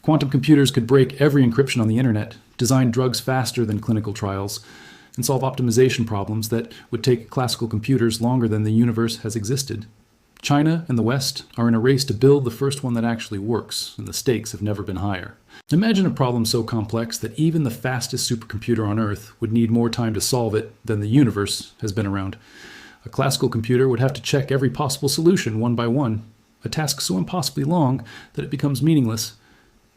Quantum computers could break every encryption on the internet, design drugs faster than clinical trials, and solve optimization problems that would take classical computers longer than the universe has existed. China and the West are in a race to build the first one that actually works, and the stakes have never been higher. Imagine a problem so complex that even the fastest supercomputer on Earth would need more time to solve it than the universe has been around. A classical computer would have to check every possible solution one by one, a task so impossibly long that it becomes meaningless.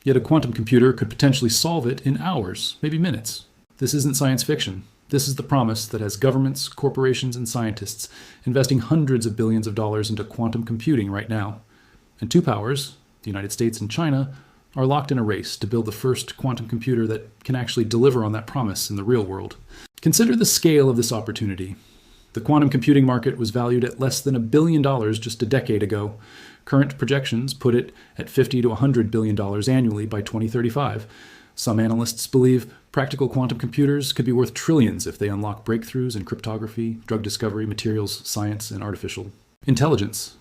Yet a quantum computer could potentially solve it in hours, maybe minutes. This isn't science fiction. This is the promise that has governments, corporations, and scientists investing hundreds of billions of dollars into quantum computing right now. And two powers, the United States and China, are locked in a race to build the first quantum computer that can actually deliver on that promise in the real world. Consider the scale of this opportunity. The quantum computing market was valued at less than $1 billion just a decade ago. Current projections put it at $50 to $100 billion annually by 2035. Some analysts believe practical quantum computers could be worth trillions if they unlock breakthroughs in cryptography, drug discovery, materials science, and artificial intelligence.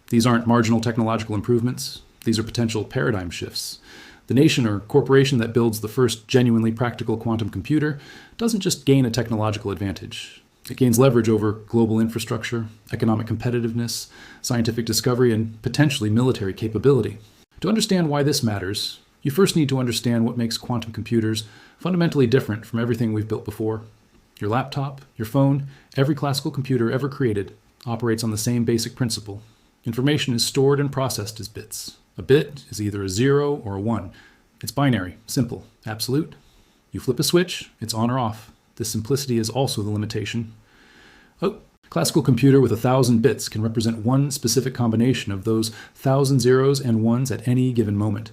These aren't marginal technological improvements. These are potential paradigm shifts. The nation or corporation that builds the first genuinely practical quantum computer doesn't just gain a technological advantage. It gains leverage over global infrastructure, economic competitiveness, scientific discovery, and potentially military capability. To understand why this matters, you first need to understand what makes quantum computers fundamentally different from everything we've built before. Your laptop, your phone, every classical computer ever created operates on the same basic principle. Information is stored and processed as bits. A bit is either a 0 or a 1. It's binary, simple, absolute. You flip a switch, it's on or off. This simplicity is also the limitation. A classical computer with 1,000 bits can represent one specific combination of those 1,000 zeros and ones at any given moment.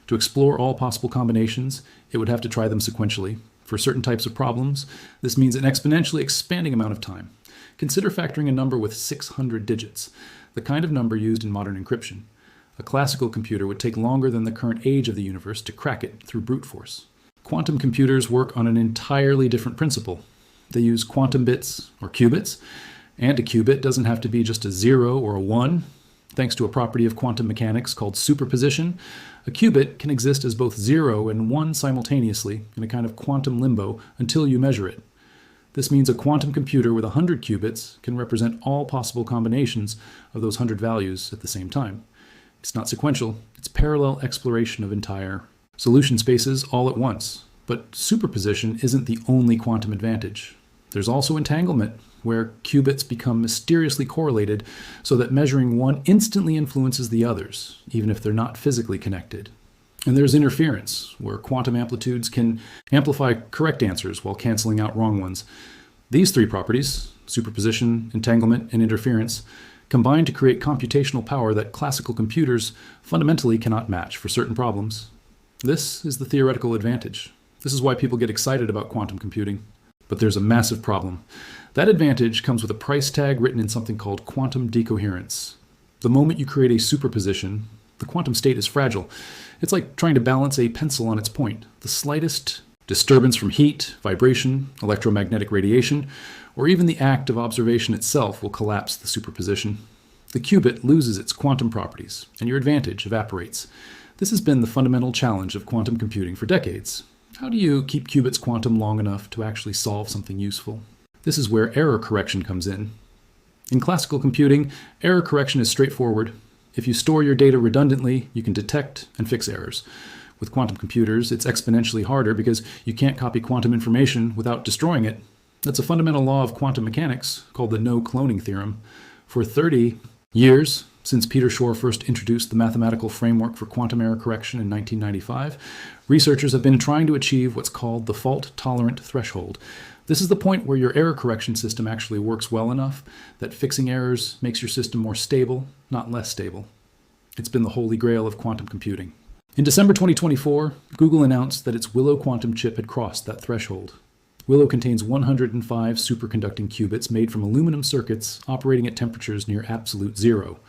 To explore all possible combinations, it would have to try them sequentially. For certain types of problems, this means an exponentially expanding amount of time. Consider factoring a number with 600 digits, the kind of number used in modern encryption. A classical computer would take longer than the current age of the universe to crack it through brute force. Quantum computers work on an entirely different principle. They use quantum bits, or qubits, and a qubit doesn't have to be just a 0 or a 1. Thanks to a property of quantum mechanics called superposition, a qubit can exist as both 0 and 1 simultaneously in a kind of quantum limbo until you measure it. This means a quantum computer with 100 qubits can represent all possible combinations of those 100 values at the same time. It's not sequential, it's parallel exploration of entire solution spaces all at once. But superposition isn't the only quantum advantage. There's also entanglement, where qubits become mysteriously correlated so that measuring one instantly influences the others, even if they're not physically connected. And there's interference, where quantum amplitudes can amplify correct answers while canceling out wrong ones. These three properties, superposition, entanglement, and interference, combine to create computational power that classical computers fundamentally cannot match for certain problems. This is the theoretical advantage. This is why people get excited about quantum computing. But there's a massive problem. That advantage comes with a price tag written in something called quantum decoherence. The moment you create a superposition, the quantum state is fragile. It's like trying to balance a pencil on its point. The slightest disturbance from heat, vibration, electromagnetic radiation, or even the act of observation itself will collapse the superposition. The qubit loses its quantum properties, and your advantage evaporates. This has been the fundamental challenge of quantum computing for decades. How do you keep qubits quantum long enough to actually solve something useful? This is where error correction comes in. In classical computing, error correction is straightforward. If you store your data redundantly, you can detect and fix errors. With quantum computers, it's exponentially harder because you can't copy quantum information without destroying it. That's a fundamental law of quantum mechanics called the no-cloning theorem. For 30 years, since Peter Shor first introduced the mathematical framework for quantum error correction in 1995, researchers have been trying to achieve what's called the fault-tolerant threshold. This is the point where your error correction system actually works well enough that fixing errors makes your system more stable, not less stable. It's been the holy grail of quantum computing. In December 2024, Google announced that its Willow quantum chip had crossed that threshold. Willow contains 105 superconducting qubits made from aluminum circuits operating at temperatures near absolute zero.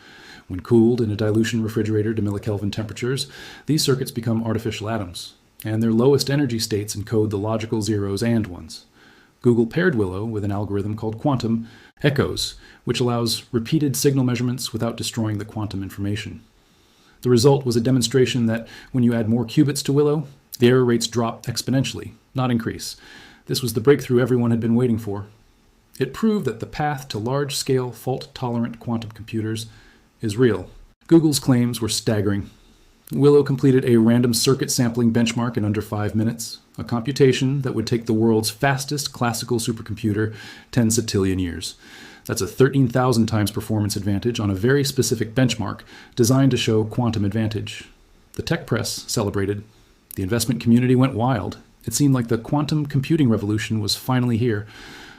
When cooled in a dilution refrigerator to millikelvin temperatures, these circuits become artificial atoms, and their lowest energy states encode the logical zeros and ones. Google paired Willow with an algorithm called quantum echoes, which allows repeated signal measurements without destroying the quantum information. The result was a demonstration that when you add more qubits to Willow, the error rates drop exponentially, not increase. This was the breakthrough everyone had been waiting for. It proved that the path to large-scale, fault-tolerant quantum computers is real. Google's claims were staggering. Willow completed a random circuit sampling benchmark in under 5 minutes, a computation that would take the world's fastest classical supercomputer 10 septillion years. That's a 13,000 times performance advantage on a very specific benchmark designed to show quantum advantage. The tech press celebrated. The investment community went wild. It seemed like the quantum computing revolution was finally here.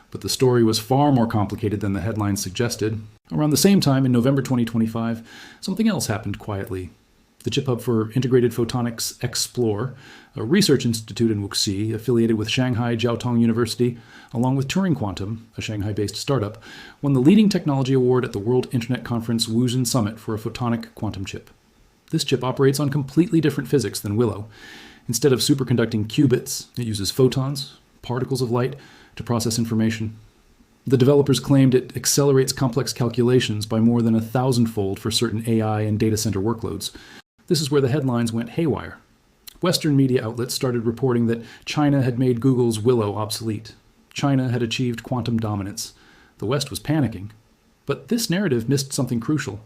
But the story was far more complicated than the headlines suggested. Around the same time, in November 2025, something else happened quietly. The Chip Hub for Integrated Photonics Explore, a research institute in Wuxi affiliated with Shanghai Jiaotong University, along with Turing Quantum, a Shanghai-based startup, won the leading technology award at the World Internet Conference Wuzhen Summit for a photonic quantum chip. This chip operates on completely different physics than Willow. Instead of superconducting qubits, it uses photons, particles of light, to process information. The developers claimed it accelerates complex calculations by more than 1,000-fold for certain AI and data center workloads. This is where the headlines went haywire. Western media outlets started reporting that China had made Google's Willow obsolete. China had achieved quantum dominance. The West was panicking. But this narrative missed something crucial.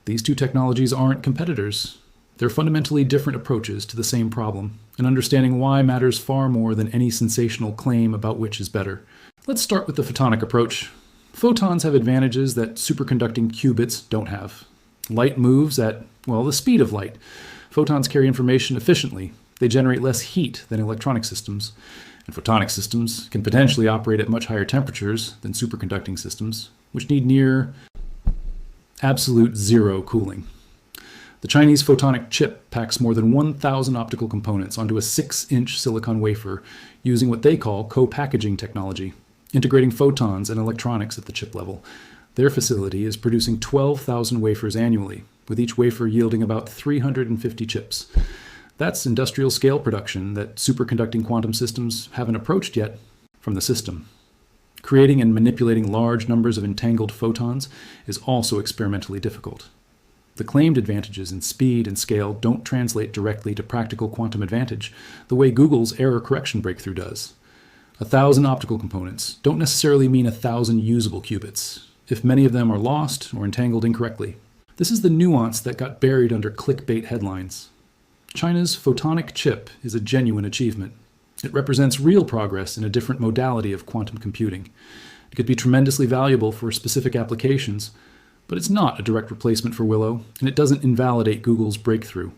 These two technologies aren't competitors. They're fundamentally different approaches to the same problem, and understanding why matters far more than any sensational claim about which is better. Let's start with the photonic approach. Photons have advantages that superconducting qubits don't have. Light moves at, well, the speed of light. Photons carry information efficiently. They generate less heat than electronic systems. And photonic systems can potentially operate at much higher temperatures than superconducting systems, which need near absolute zero cooling. The Chinese photonic chip packs more than 1,000 optical components onto a 6-inch silicon wafer using what they call co-packaging technology, integrating photons and electronics at the chip level. Their facility is producing 12,000 wafers annually, with each wafer yielding about 350 chips. That's industrial scale production that superconducting quantum systems haven't approached yet from the system. Creating and manipulating large numbers of entangled photons is also experimentally difficult. The claimed advantages in speed and scale don't translate directly to practical quantum advantage the way Google's error correction breakthrough does. 1,000 optical components don't necessarily mean 1,000 usable qubits, if many of them are lost or entangled incorrectly. This is the nuance that got buried under clickbait headlines. China's photonic chip is a genuine achievement. It represents real progress in a different modality of quantum computing. It could be tremendously valuable for specific applications, but it's not a direct replacement for Willow, and it doesn't invalidate Google's breakthrough.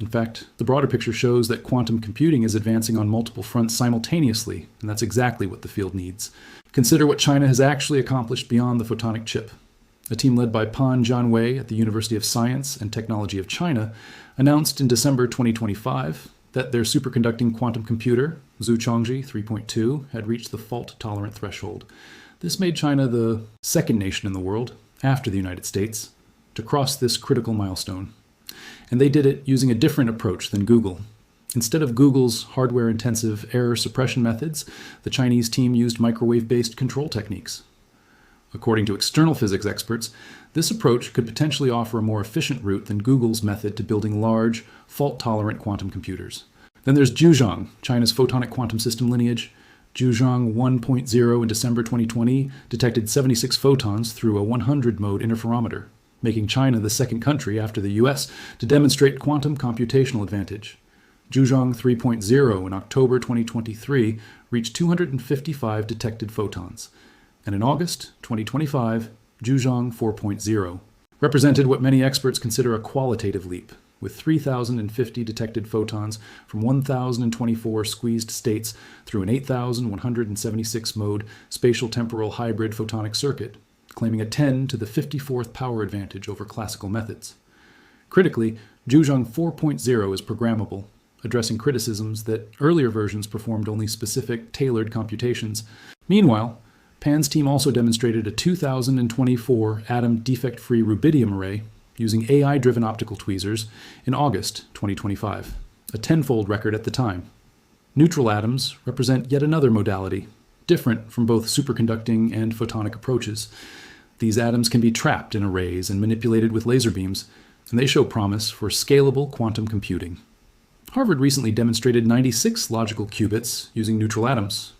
In fact, the broader picture shows that quantum computing is advancing on multiple fronts simultaneously, and that's exactly what the field needs. Consider what China has actually accomplished beyond the photonic chip. A team led by Pan Jianwei at the University of Science and Technology of China announced in December 2025 that their superconducting quantum computer, Zhuchangji 3.2, had reached the fault-tolerant threshold. This made China the second nation in the world, after the United States, to cross this critical milestone. And they did it using a different approach than Google. Instead of Google's hardware-intensive error suppression methods, the Chinese team used microwave-based control techniques. According to external physics experts, this approach could potentially offer a more efficient route than Google's method to building large, fault-tolerant quantum computers. Then there's Zhuzhang, China's photonic quantum system lineage. Zhuzhang 1.0 in December 2020 detected 76 photons through a 100-mode interferometer, making China the second country after the US to demonstrate quantum computational advantage. Zhuzhang 3.0 in October 2023 reached 255 detected photons, and in August 2025, Zhuzhang 4.0 represented what many experts consider a qualitative leap, with 3,050 detected photons from 1,024 squeezed states through an 8,176-mode spatial-temporal hybrid photonic circuit, claiming a 10 to the 54th power advantage over classical methods. Critically, Zhuzhang 4.0 is programmable, addressing criticisms that earlier versions performed only specific, tailored computations. Meanwhile, Pan's team also demonstrated a 2024 atom defect-free rubidium array using AI-driven optical tweezers in August 2025, a tenfold record at the time. Neutral atoms represent yet another modality, different from both superconducting and photonic approaches. These atoms can be trapped in arrays and manipulated with laser beams, and they show promise for scalable quantum computing. Harvard recently demonstrated 96 logical qubits using neutral atoms.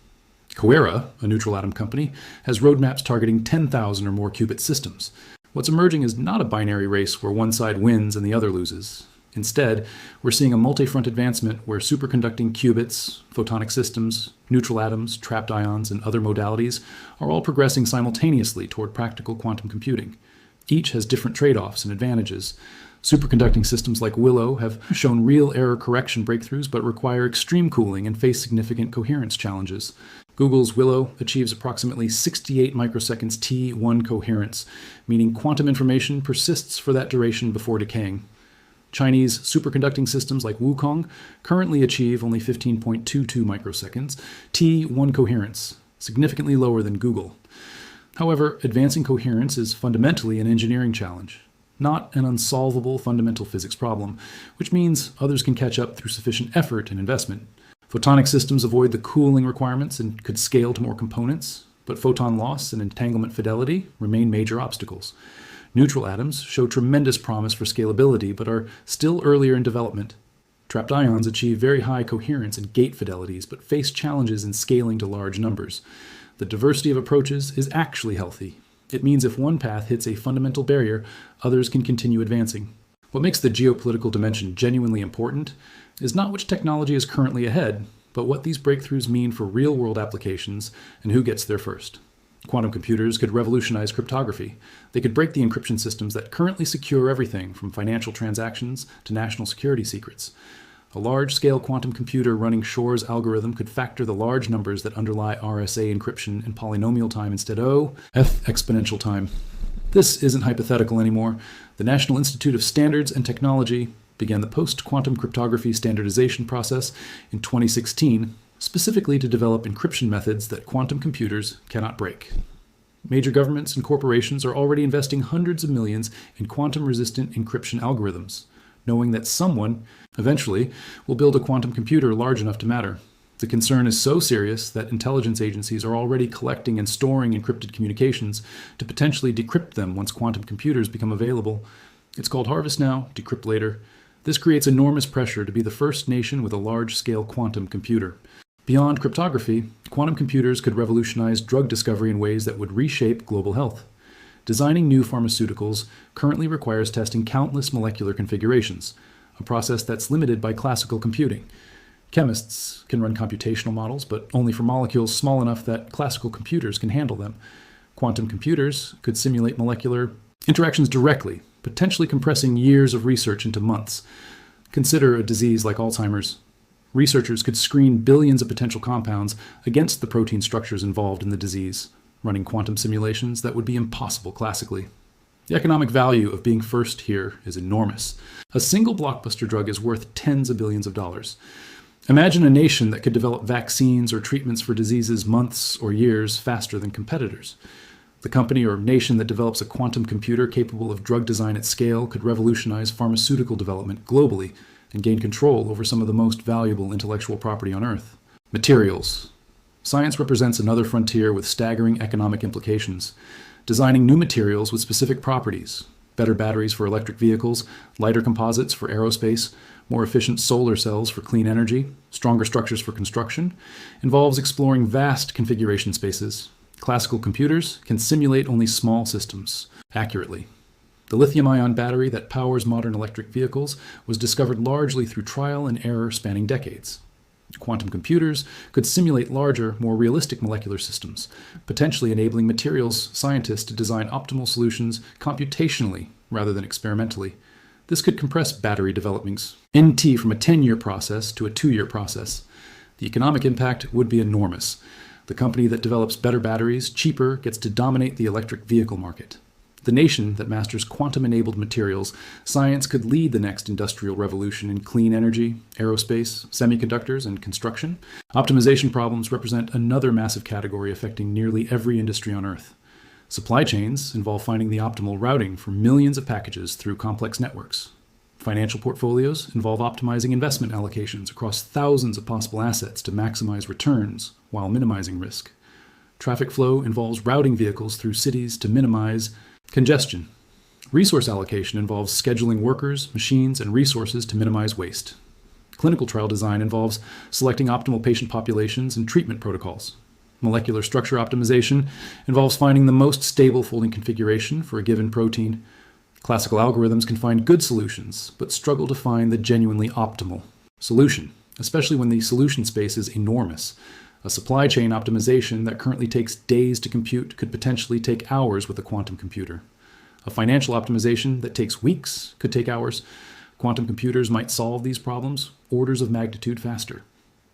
Coera, a neutral atom company, has roadmaps targeting 10,000 or more qubit systems. What's emerging is not a binary race where one side wins and the other loses. Instead, we're seeing a multi-front advancement where superconducting qubits, photonic systems, neutral atoms, trapped ions, and other modalities are all progressing simultaneously toward practical quantum computing. Each has different trade-offs and advantages. Superconducting systems like Willow have shown real error correction breakthroughs but require extreme cooling and face significant coherence challenges. Google's Willow achieves approximately 68 microseconds T1 coherence, meaning quantum information persists for that duration before decaying. Chinese superconducting systems like Wukong currently achieve only 15.22 microseconds T1 coherence, significantly lower than Google. However, advancing coherence is fundamentally an engineering challenge, not an unsolvable fundamental physics problem, which means others can catch up through sufficient effort and investment. Photonic systems avoid the cooling requirements and could scale to more components, but photon loss and entanglement fidelity remain major obstacles. Neutral atoms show tremendous promise for scalability, but are still earlier in development. Trapped ions achieve very high coherence and gate fidelities, but face challenges in scaling to large numbers. The diversity of approaches is actually healthy. It means if one path hits a fundamental barrier, others can continue advancing. What makes the geopolitical dimension genuinely important is not which technology is currently ahead, but what these breakthroughs mean for real-world applications and who gets there first. Quantum computers could revolutionize cryptography. They could break the encryption systems that currently secure everything from financial transactions to national security secrets. A large-scale quantum computer running Shor's algorithm could factor the large numbers that underlie RSA encryption in polynomial time instead of F exponential time. This isn't hypothetical anymore. The National Institute of Standards and Technology began the post-quantum cryptography standardization process in 2016, specifically to develop encryption methods that quantum computers cannot break. Major governments and corporations are already investing hundreds of millions in quantum-resistant encryption algorithms, knowing that someone, eventually, will build a quantum computer large enough to matter. The concern is so serious that intelligence agencies are already collecting and storing encrypted communications to potentially decrypt them once quantum computers become available. It's called Harvest Now, Decrypt Later. This creates enormous pressure to be the first nation with a large-scale quantum computer. Beyond cryptography, quantum computers could revolutionize drug discovery in ways that would reshape global health. Designing new pharmaceuticals currently requires testing countless molecular configurations, a process that's limited by classical computing. Chemists can run computational models, but only for molecules small enough that classical computers can handle them. Quantum computers could simulate molecular interactions directly, potentially compressing years of research into months. Consider a disease like Alzheimer's. Researchers could screen billions of potential compounds against the protein structures involved in the disease, running quantum simulations that would be impossible classically. The economic value of being first here is enormous. A single blockbuster drug is worth tens of billions of dollars. Imagine a nation that could develop vaccines or treatments for diseases months or years faster than competitors. The company or nation that develops a quantum computer capable of drug design at scale could revolutionize pharmaceutical development globally and gain control over some of the most valuable intellectual property on Earth. Materials. Science represents another frontier with staggering economic implications. Designing new materials with specific properties, better batteries for electric vehicles, lighter composites for aerospace, more efficient solar cells for clean energy, stronger structures for construction, involves exploring vast configuration spaces. Classical computers can simulate only small systems accurately. The lithium-ion battery that powers modern electric vehicles was discovered largely through trial and error spanning decades. Quantum computers could simulate larger, more realistic molecular systems, potentially enabling materials scientists to design optimal solutions computationally rather than experimentally. This could compress battery developments, NT, from a 10-year process to a 2-year process. The economic impact would be enormous. The company that develops better batteries cheaper gets to dominate the electric vehicle market. The nation that masters quantum-enabled materials, science could lead the next industrial revolution in clean energy, aerospace, semiconductors, and construction. Optimization problems represent another massive category affecting nearly every industry on Earth. Supply chains involve finding the optimal routing for millions of packages through complex networks. Financial portfolios involve optimizing investment allocations across thousands of possible assets to maximize returns while minimizing risk. Traffic flow involves routing vehicles through cities to minimize congestion. Resource allocation involves scheduling workers, machines, and resources to minimize waste. Clinical trial design involves selecting optimal patient populations and treatment protocols. Molecular structure optimization involves finding the most stable folding configuration for a given protein. Classical algorithms can find good solutions, but struggle to find the genuinely optimal solution, especially when the solution space is enormous. A supply chain optimization that currently takes days to compute could potentially take hours with a quantum computer. A financial optimization that takes weeks could take hours. Quantum computers might solve these problems orders of magnitude faster.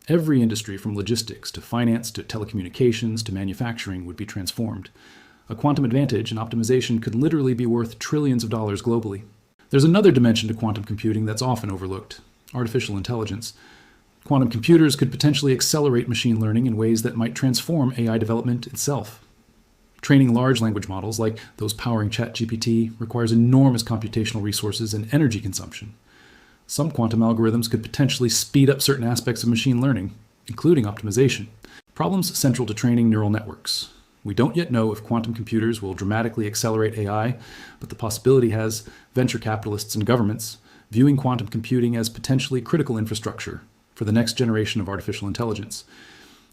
Every industry from logistics to finance to telecommunications to manufacturing would be transformed. A quantum advantage in optimization could literally be worth trillions of dollars globally. There's another dimension to quantum computing that's often overlooked: artificial intelligence. Quantum computers could potentially accelerate machine learning in ways that might transform AI development itself. Training large language models, like those powering ChatGPT, requires enormous computational resources and energy consumption. Some quantum algorithms could potentially speed up certain aspects of machine learning, including optimization. Problems central to training neural networks. We don't yet know if quantum computers will dramatically accelerate AI, but the possibility has venture capitalists and governments viewing quantum computing as potentially critical infrastructure for the next generation of artificial intelligence.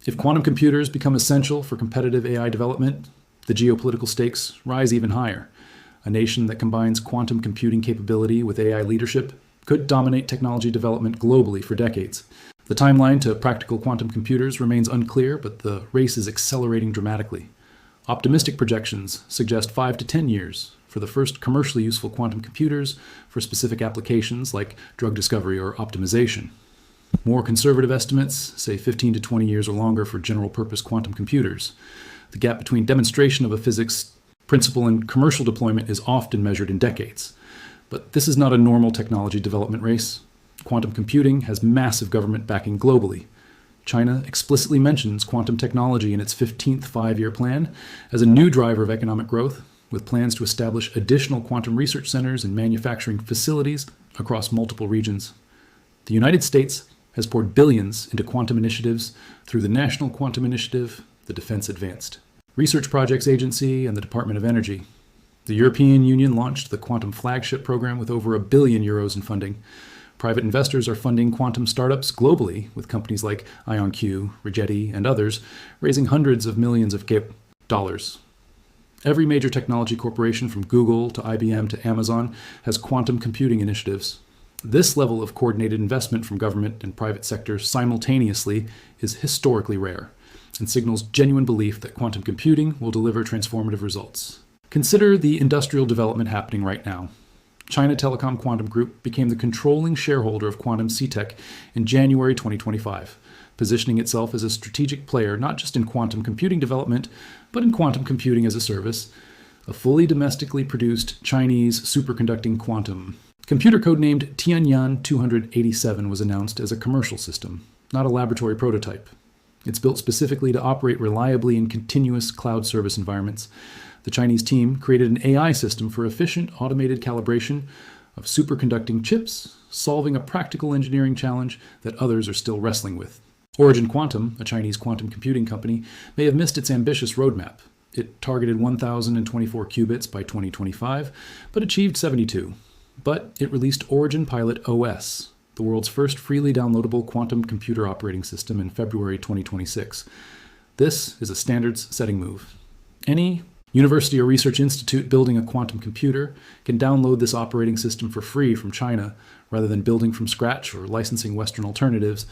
If quantum computers become essential for competitive AI development, the geopolitical stakes rise even higher. A nation that combines quantum computing capability with AI leadership could dominate technology development globally for decades. The timeline to practical quantum computers remains unclear, but the race is accelerating dramatically. Optimistic projections suggest 5 to 10 years for the first commercially useful quantum computers for specific applications like drug discovery or optimization. More conservative estimates say 15 to 20 years or longer for general-purpose quantum computers. The gap between demonstration of a physics principle and commercial deployment is often measured in decades. But this is not a normal technology development race. Quantum computing has massive government backing globally. China explicitly mentions quantum technology in its 15th five-year plan as a new driver of economic growth, with plans to establish additional quantum research centers and manufacturing facilities across multiple regions. The United States has poured billions into quantum initiatives through the National Quantum Initiative, the Defense Advanced Research Projects Agency, and the Department of Energy. The European Union launched the Quantum Flagship program with over €1 billion in funding. Private investors are funding quantum startups globally, with companies like IonQ, Rigetti, and others raising hundreds of millions of dollars. Every major technology corporation from Google to IBM to Amazon has quantum computing initiatives. This level of coordinated investment from government and private sectors simultaneously is historically rare and signals genuine belief that quantum computing will deliver transformative results. Consider the industrial development happening right now. China Telecom Quantum Group became the controlling shareholder of Quantum CTech in January 2025, positioning itself as a strategic player not just in quantum computing development, but in quantum computing as a service, a fully domestically produced Chinese superconducting quantum computer codenamed Tianyan 287 was announced as a commercial system, not a laboratory prototype. It's built specifically to operate reliably in continuous cloud service environments. The Chinese team created an AI system for efficient automated calibration of superconducting chips, solving a practical engineering challenge that others are still wrestling with. Origin Quantum, a Chinese quantum computing company, may have missed its ambitious roadmap. It targeted 1,024 qubits by 2025, but achieved 72. But it released Origin Pilot OS, the world's first freely downloadable quantum computer operating system, in February 2026. This is a standards-setting move. Any university or research institute building a quantum computer can download this operating system for free from China, rather than building from scratch or licensing Western alternatives.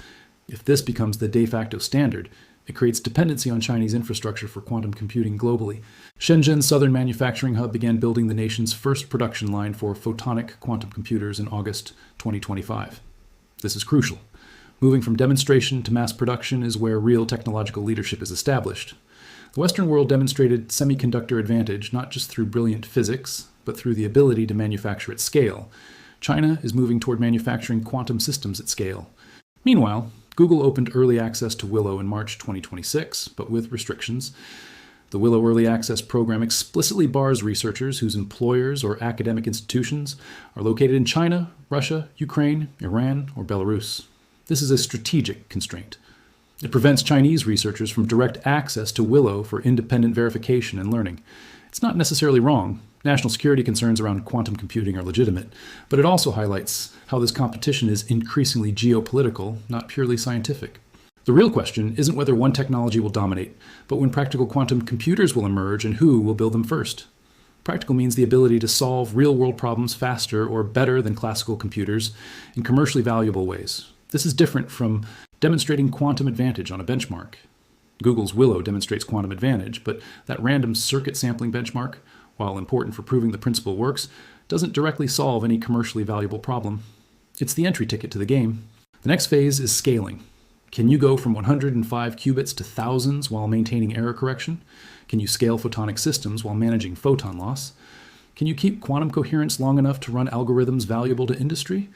If this becomes the de facto standard, it creates dependency on Chinese infrastructure for quantum computing globally. Shenzhen's Southern Manufacturing Hub began building the nation's first production line for photonic quantum computers in August 2025. This is crucial. Moving from demonstration to mass production is where real technological leadership is established. The Western world demonstrated semiconductor advantage not just through brilliant physics, but through the ability to manufacture at scale. China is moving toward manufacturing quantum systems at scale. Meanwhile, Google opened early access to Willow in March 2026, but with restrictions. The Willow Early Access program explicitly bars researchers whose employers or academic institutions are located in China, Russia, Ukraine, Iran, or Belarus. This is a strategic constraint. It prevents Chinese researchers from direct access to Willow for independent verification and learning. It's not necessarily wrong, National security concerns around quantum computing are legitimate, but it also highlights how this competition is increasingly geopolitical, not purely scientific. The real question isn't whether one technology will dominate, but when practical quantum computers will emerge and who will build them first. Practical means the ability to solve real-world problems faster or better than classical computers in commercially valuable ways. This is different from demonstrating quantum advantage on a benchmark. Google's Willow demonstrates quantum advantage, but that random circuit sampling benchmark, while important for proving the principle works, doesn't directly solve any commercially valuable problem. It's the entry ticket to the game. The next phase is scaling. Can you go from 105 qubits to thousands while maintaining error correction? Can you scale photonic systems while managing photon loss? Can you keep quantum coherence long enough to run algorithms valuable to industry?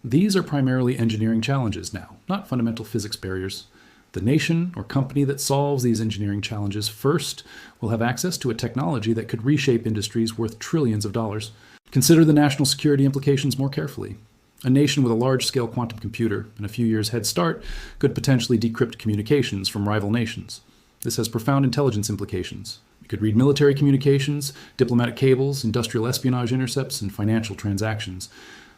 These are primarily engineering challenges now, not fundamental physics barriers. The nation or company that solves these engineering challenges first will have access to a technology that could reshape industries worth trillions of dollars. Consider the national security implications more carefully. A nation with a large-scale quantum computer and a few years' head start could potentially decrypt communications from rival nations. This has profound intelligence implications. It could read military communications, diplomatic cables, industrial espionage intercepts, and financial transactions.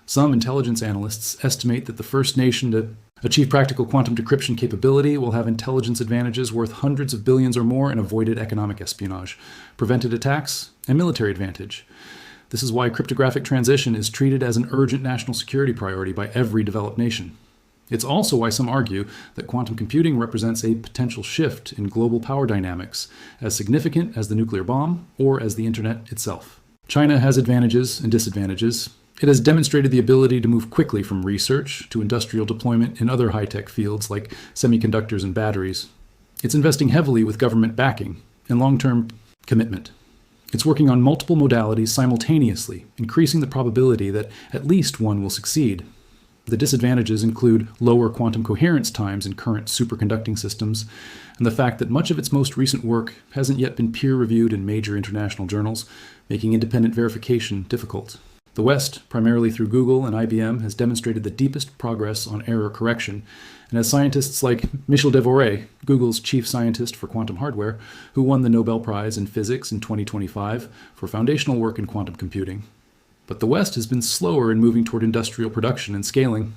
Some intelligence analysts estimate that the first nation to achieve practical quantum decryption capability will have intelligence advantages worth hundreds of billions or more in avoided economic espionage, prevented attacks, and military advantage. This is why cryptographic transition is treated as an urgent national security priority by every developed nation. It's also why some argue that quantum computing represents a potential shift in global power dynamics, as significant as the nuclear bomb or as the internet itself. China has advantages and disadvantages. It has demonstrated the ability to move quickly from research to industrial deployment in other high-tech fields like semiconductors and batteries. It's investing heavily with government backing and long-term commitment. It's working on multiple modalities simultaneously, increasing the probability that at least one will succeed. The disadvantages include lower quantum coherence times in current superconducting systems, and the fact that much of its most recent work hasn't yet been peer-reviewed in major international journals, making independent verification difficult. The West, primarily through Google and IBM, has demonstrated the deepest progress on error correction, and as scientists like Michel Devoret, Google's chief scientist for quantum hardware, who won the Nobel Prize in Physics in 2025 for foundational work in quantum computing. But the West has been slower in moving toward industrial production and scaling.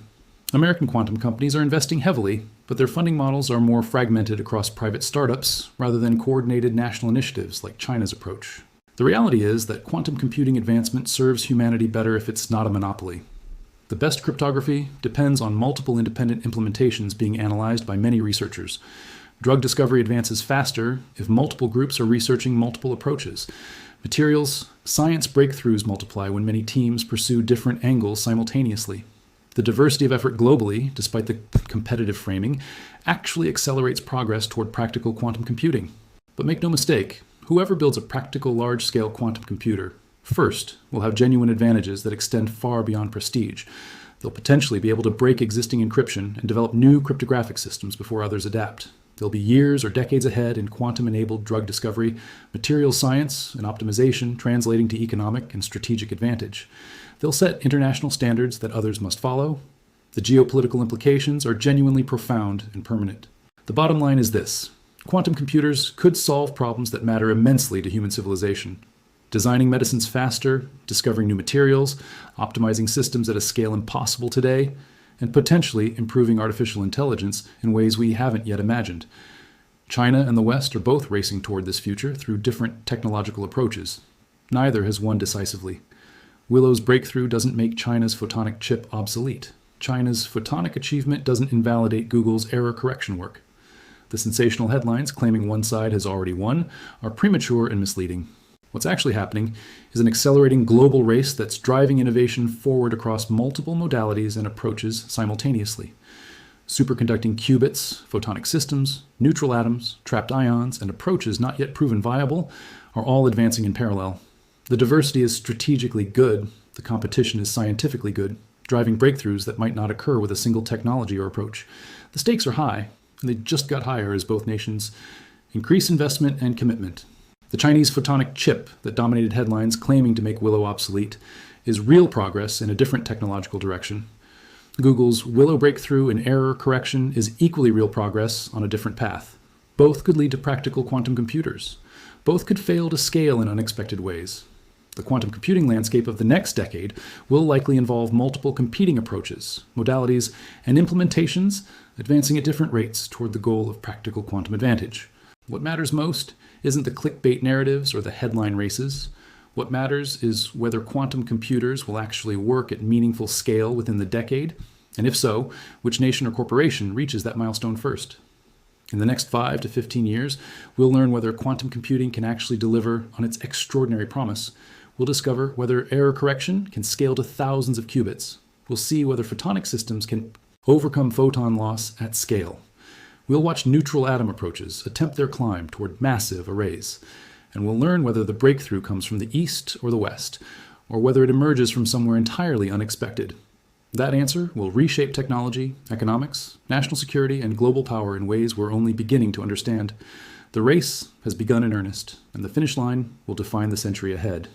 American quantum companies are investing heavily, but their funding models are more fragmented across private startups rather than coordinated national initiatives like China's approach. The reality is that quantum computing advancement serves humanity better if it's not a monopoly. The best cryptography depends on multiple independent implementations being analyzed by many researchers. Drug discovery advances faster if multiple groups are researching multiple approaches. Materials science breakthroughs multiply when many teams pursue different angles simultaneously. The diversity of effort globally, despite the competitive framing, actually accelerates progress toward practical quantum computing. But make no mistake, whoever builds a practical large-scale quantum computer first will have genuine advantages that extend far beyond prestige. They'll potentially be able to break existing encryption and develop new cryptographic systems before others adapt. They'll be years or decades ahead in quantum-enabled drug discovery, materials science, and optimization translating to economic and strategic advantage. They'll set international standards that others must follow. The geopolitical implications are genuinely profound and permanent. The bottom line is this: quantum computers could solve problems that matter immensely to human civilization. Designing medicines faster, discovering new materials, optimizing systems at a scale impossible today, and potentially improving artificial intelligence in ways we haven't yet imagined. China and the West are both racing toward this future through different technological approaches. Neither has won decisively. Willow's breakthrough doesn't make China's photonic chip obsolete. China's photonic achievement doesn't invalidate Google's error correction work. The sensational headlines claiming one side has already won are premature and misleading. What's actually happening is an accelerating global race that's driving innovation forward across multiple modalities and approaches simultaneously. Superconducting qubits, photonic systems, neutral atoms, trapped ions, and approaches not yet proven viable are all advancing in parallel. The diversity is strategically good, the competition is scientifically good, driving breakthroughs that might not occur with a single technology or approach. The stakes are high, and they just got higher as both nations increase investment and commitment. The Chinese photonic chip that dominated headlines claiming to make Willow obsolete is real progress in a different technological direction. Google's Willow breakthrough in error correction is equally real progress on a different path. Both could lead to practical quantum computers. Both could fail to scale in unexpected ways. The quantum computing landscape of the next decade will likely involve multiple competing approaches, modalities, and implementations advancing at different rates toward the goal of practical quantum advantage. What matters most isn't the clickbait narratives or the headline races. What matters is whether quantum computers will actually work at meaningful scale within the decade, and if so, which nation or corporation reaches that milestone first. In the next 5 to 15 years, we'll learn whether quantum computing can actually deliver on its extraordinary promise. We'll discover whether error correction can scale to thousands of qubits. We'll see whether photonic systems can overcome photon loss at scale. We'll watch neutral atom approaches attempt their climb toward massive arrays. And we'll learn whether the breakthrough comes from the east or the west, or whether it emerges from somewhere entirely unexpected. That answer will reshape technology, economics, national security, and global power in ways we're only beginning to understand. The race has begun in earnest, and the finish line will define the century ahead.